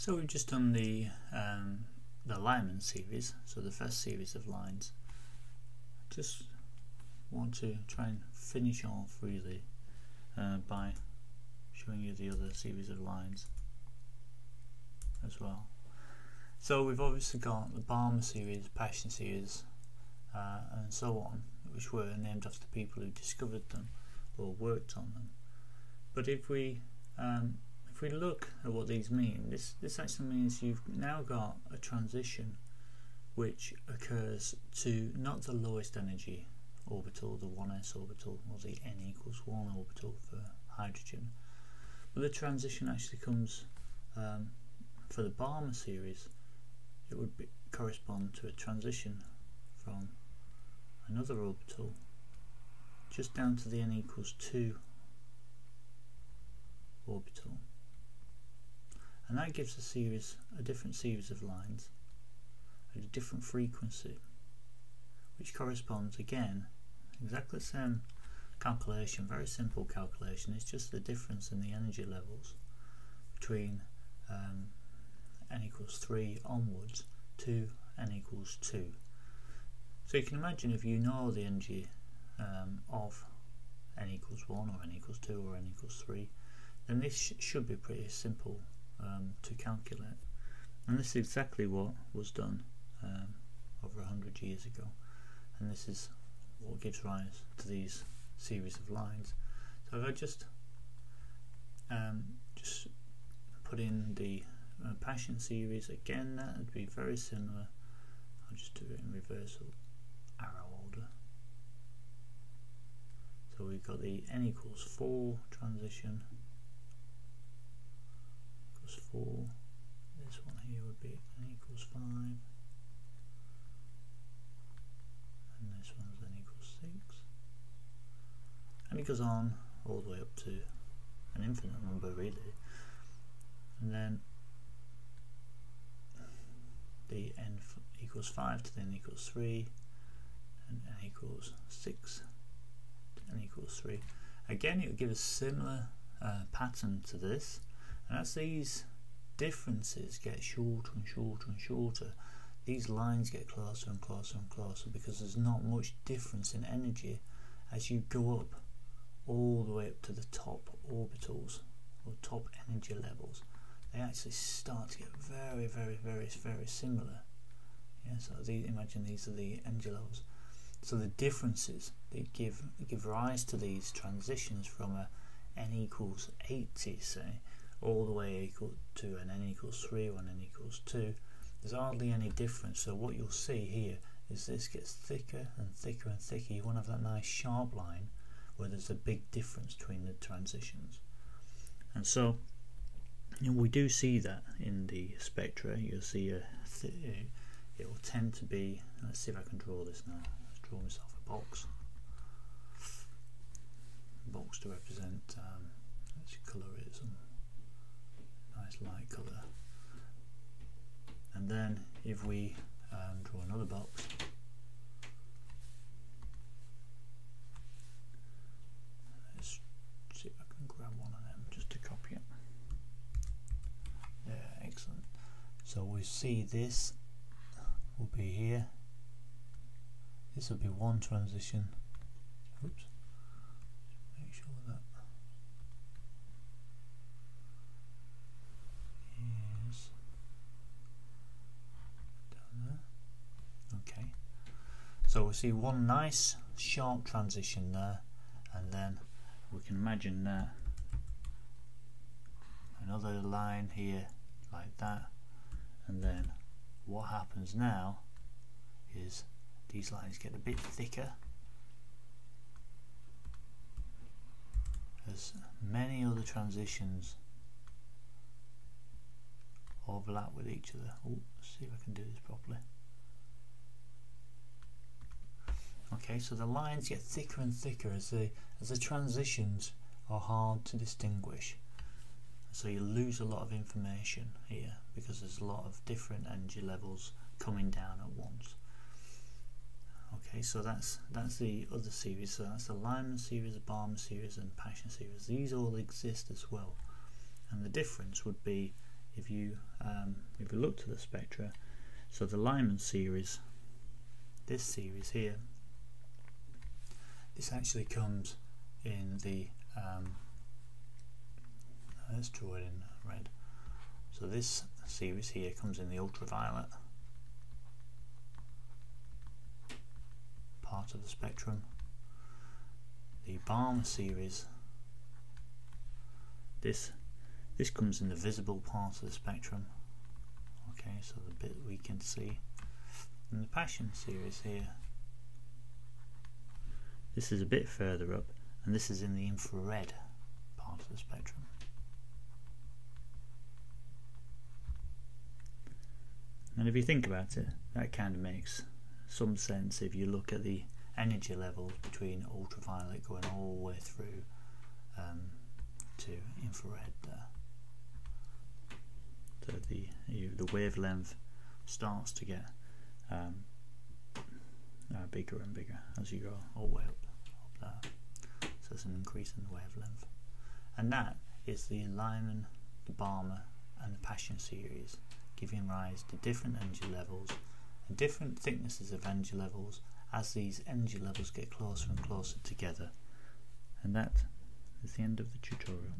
So we've just done the alignment series, so the first series of lines. Just want to try and finish off really by showing you the other series of lines as well. So we've obviously got the Balmer series, Passion series, and so on, which were named after people who discovered them or worked on them. But if we look at what these mean, this actually means you've now got a transition which occurs to not the lowest energy orbital, the 1s orbital, or the n=1 orbital for hydrogen, but the transition actually comes for the Balmer series. It would correspond to a transition from another orbital just down to the n=2 orbital, and that gives a different series of lines at a different frequency, which corresponds again exactly the same calculation, very simple calculation. It's just the difference in the energy levels between n=3 onwards to n=2. So you can imagine, if you know the energy of n=1 or n=2 or n=3, then this should be pretty simple to calculate, and this is exactly what was done over 100 years ago, and this is what gives rise to these series of lines. So if I just put in the Passion series again, that would be very similar. I'll just do it in reversal arrow order. So we've got the n=4 transition, equals 4. This one here would be n=5, and this one's n=6, and it goes on all the way up to an infinite number really, and then the n=5 to the n=3, and n=6 to n=3. Again, it would give a similar pattern to this, and as these differences get shorter and shorter and shorter, these lines get closer and closer and closer, because there's not much difference in energy as you go up all the way up to the top orbitals or top energy levels. They actually start to get very, very, very, very similar. Yeah, so imagine these are the energy levels. So the differences they give rise to these transitions from a n=80, say, all the way equal to an n=3 or an n=2. There's hardly any difference. So what you'll see here is this gets thicker and thicker and thicker. You won't have that nice sharp line where there's a big difference between the transitions. And so we do see that in the spectra. You'll see it will tend to be, let's see if I can draw this now. Let's draw myself a box to represent, let's colour it some nice light colour, and then if we draw another box, let's see if I can grab one of them just to copy it. Yeah, excellent. So we see this will be here. This will be one transition. Oops. Make sure that is down there. Okay. So we see one nice sharp transition there, and then we can imagine another line here like that, and then what happens now is these lines get a bit thicker as many other transitions overlap with each other. Oh, let's see if I can do this properly. Okay, so the lines get thicker and thicker as the transitions are hard to distinguish. So you lose a lot of information here because there's a lot of different energy levels coming down at once. Okay, so that's the other series. So that's the alignment series, the Balmer series, and Passion series. These all exist as well, and the difference would be if you look to the spectra, so the Lyman series, this series here, this actually comes in the let's draw it in red. So this series here comes in the ultraviolet part of the spectrum. The Balmer series, this comes in the visible part of the spectrum. Okay, so the bit we can see. And the Passion series here, this is a bit further up, and this is in the infrared part of the spectrum. And if you think about it, that kind of makes some sense if you look at the energy levels between ultraviolet going all the way through to infrared there. So the wavelength starts to get bigger and bigger as you go all the way up there. So there's an increase in the wavelength, and that is the Lyman, the Balmer, and the Passion series, giving rise to different energy levels and different thicknesses of energy levels as these energy levels get closer and closer together. And that is the end of the tutorial.